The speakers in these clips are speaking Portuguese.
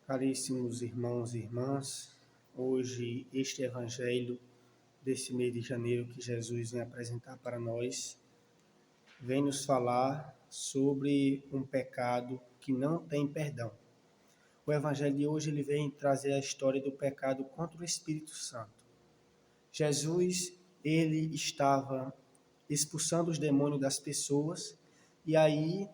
Caríssimos irmãos e irmãs, hoje este evangelho desse mês de janeiro que Jesus vem apresentar para nós, vem nos falar sobre um pecado que não tem perdão. O evangelho de hoje ele vem trazer a história do pecado contra o Espírito Santo. Jesus, ele estava expulsando os demônios das pessoas e aí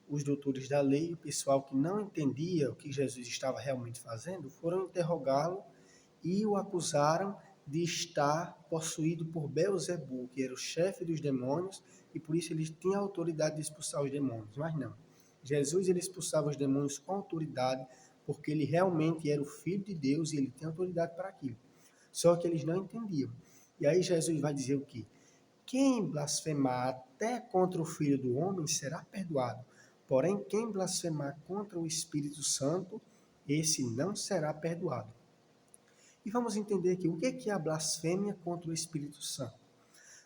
os doutores da lei, o pessoal que não entendia o que Jesus estava realmente fazendo, foram interrogá-lo e o acusaram de estar possuído por Beelzebul, que era o chefe dos demônios, e por isso ele tinha autoridade de expulsar os demônios. Mas não. Jesus ele expulsava os demônios com autoridade, porque ele realmente era o Filho de Deus e ele tinha autoridade para aquilo. Só que eles não entendiam. E aí Jesus vai dizer o quê? Quem blasfemar até contra o Filho do Homem será perdoado. Porém, quem blasfemar contra o Espírito Santo, esse não será perdoado. E vamos entender aqui o que é a blasfêmia contra o Espírito Santo.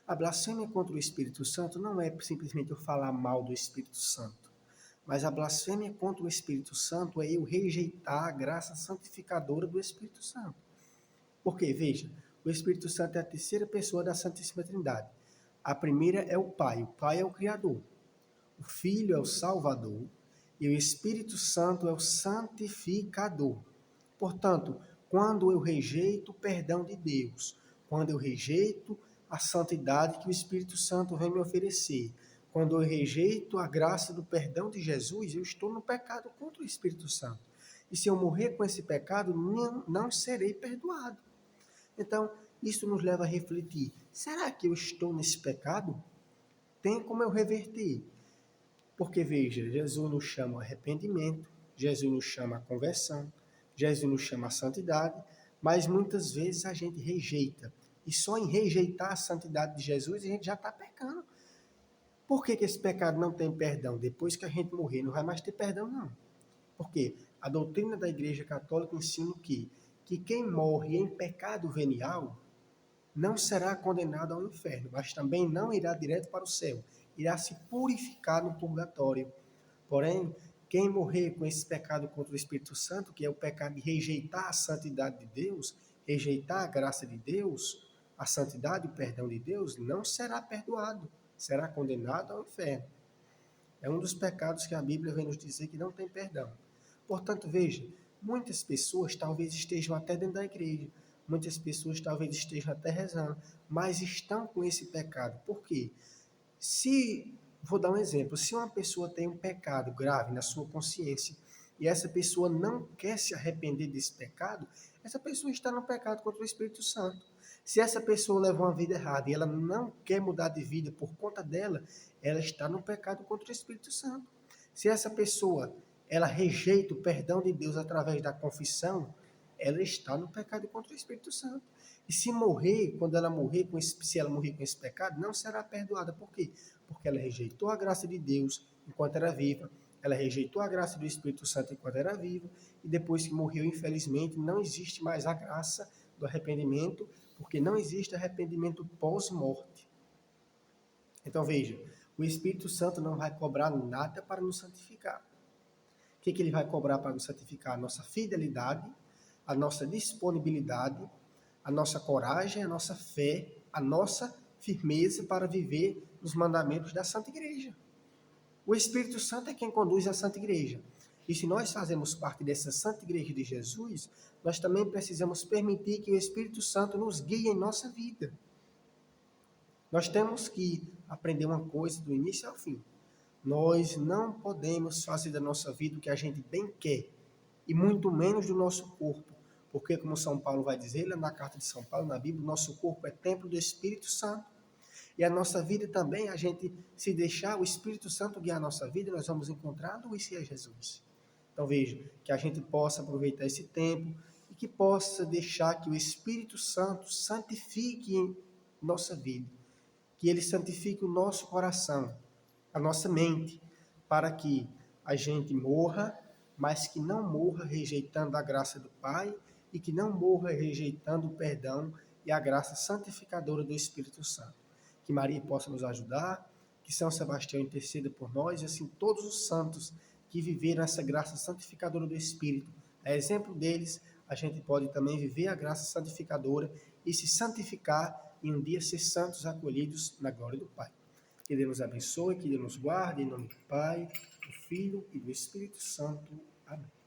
A blasfêmia contra o Espírito Santo não é simplesmente eu falar mal do Espírito Santo, mas a blasfêmia contra o Espírito Santo é eu rejeitar a graça santificadora do Espírito Santo. Porque, veja, o Espírito Santo é a terceira pessoa da Santíssima Trindade. A primeira é o Pai é o Criador. O Filho é o Salvador e o Espírito Santo é o Santificador. Portanto, quando eu rejeito o perdão de Deus, quando eu rejeito a santidade que o Espírito Santo vem me oferecer, quando eu rejeito a graça do perdão de Jesus, eu estou no pecado contra o Espírito Santo. E se eu morrer com esse pecado, não serei perdoado. Então, isso nos leva a refletir, será que eu estou nesse pecado? Tem como eu reverter? Porque, veja, Jesus nos chama ao arrependimento, Jesus nos chama à conversão, Jesus nos chama à santidade, mas muitas vezes a gente rejeita. E só em rejeitar a santidade de Jesus, a gente já está pecando. Por que esse pecado não tem perdão? Depois que a gente morrer, não vai mais ter perdão, não. Porque a doutrina da Igreja Católica ensina que quem morre em pecado venial não será condenado ao inferno, mas também não irá direto para o céu. Irá se purificar no purgatório. Porém, quem morrer com esse pecado contra o Espírito Santo, que é o pecado de rejeitar a santidade de Deus, rejeitar a graça de Deus, a santidade e o perdão de Deus, não será perdoado, será condenado ao inferno. É um dos pecados que a Bíblia vem nos dizer que não tem perdão. Portanto, veja, muitas pessoas talvez estejam até dentro da igreja, muitas pessoas talvez estejam até rezando, mas estão com esse pecado. Por quê? Vou dar um exemplo, se uma pessoa tem um pecado grave na sua consciência e essa pessoa não quer se arrepender desse pecado, essa pessoa está no pecado contra o Espírito Santo. Se essa pessoa leva uma vida errada e ela não quer mudar de vida por conta dela, ela está no pecado contra o Espírito Santo. Se essa pessoa ela rejeita o perdão de Deus através da confissão, ela está no pecado contra o Espírito Santo. E se ela morrer com esse pecado, não será perdoada. Por quê? Porque ela rejeitou a graça de Deus enquanto era viva, ela rejeitou a graça do Espírito Santo enquanto era viva, e depois que morreu, infelizmente, não existe mais a graça do arrependimento, porque não existe arrependimento pós-morte. Então veja, o Espírito Santo não vai cobrar nada para nos santificar. O que ele vai cobrar para nos santificar? A nossa fidelidade, a nossa disponibilidade, a nossa coragem, a nossa fé, a nossa firmeza para viver os mandamentos da Santa Igreja. O Espírito Santo é quem conduz a Santa Igreja. E se nós fazemos parte dessa Santa Igreja de Jesus, nós também precisamos permitir que o Espírito Santo nos guie em nossa vida. Nós temos que aprender uma coisa do início ao fim. Nós não podemos fazer da nossa vida o que a gente bem quer, e muito menos do nosso corpo. Porque, como São Paulo vai dizer, lá na carta de São Paulo, na Bíblia, nosso corpo é templo do Espírito Santo. E a nossa vida também, a gente se deixar o Espírito Santo guiar a nossa vida, nós vamos encontrar a luz, que é Jesus. Então veja, que a gente possa aproveitar esse tempo e que possa deixar que o Espírito Santo santifique nossa vida. Que ele santifique o nosso coração, a nossa mente, para que a gente morra, mas que não morra rejeitando a graça do Pai e que não morra rejeitando o perdão e a graça santificadora do Espírito Santo. Que Maria possa nos ajudar, que São Sebastião interceda por nós e assim todos os santos que viveram essa graça santificadora do Espírito A exemplo deles, a gente pode também viver a graça santificadora e se santificar e um dia ser santos acolhidos na glória do Pai. Que Deus nos abençoe, que Deus nos guarde, em nome do Pai, do Filho e do Espírito Santo. Amém.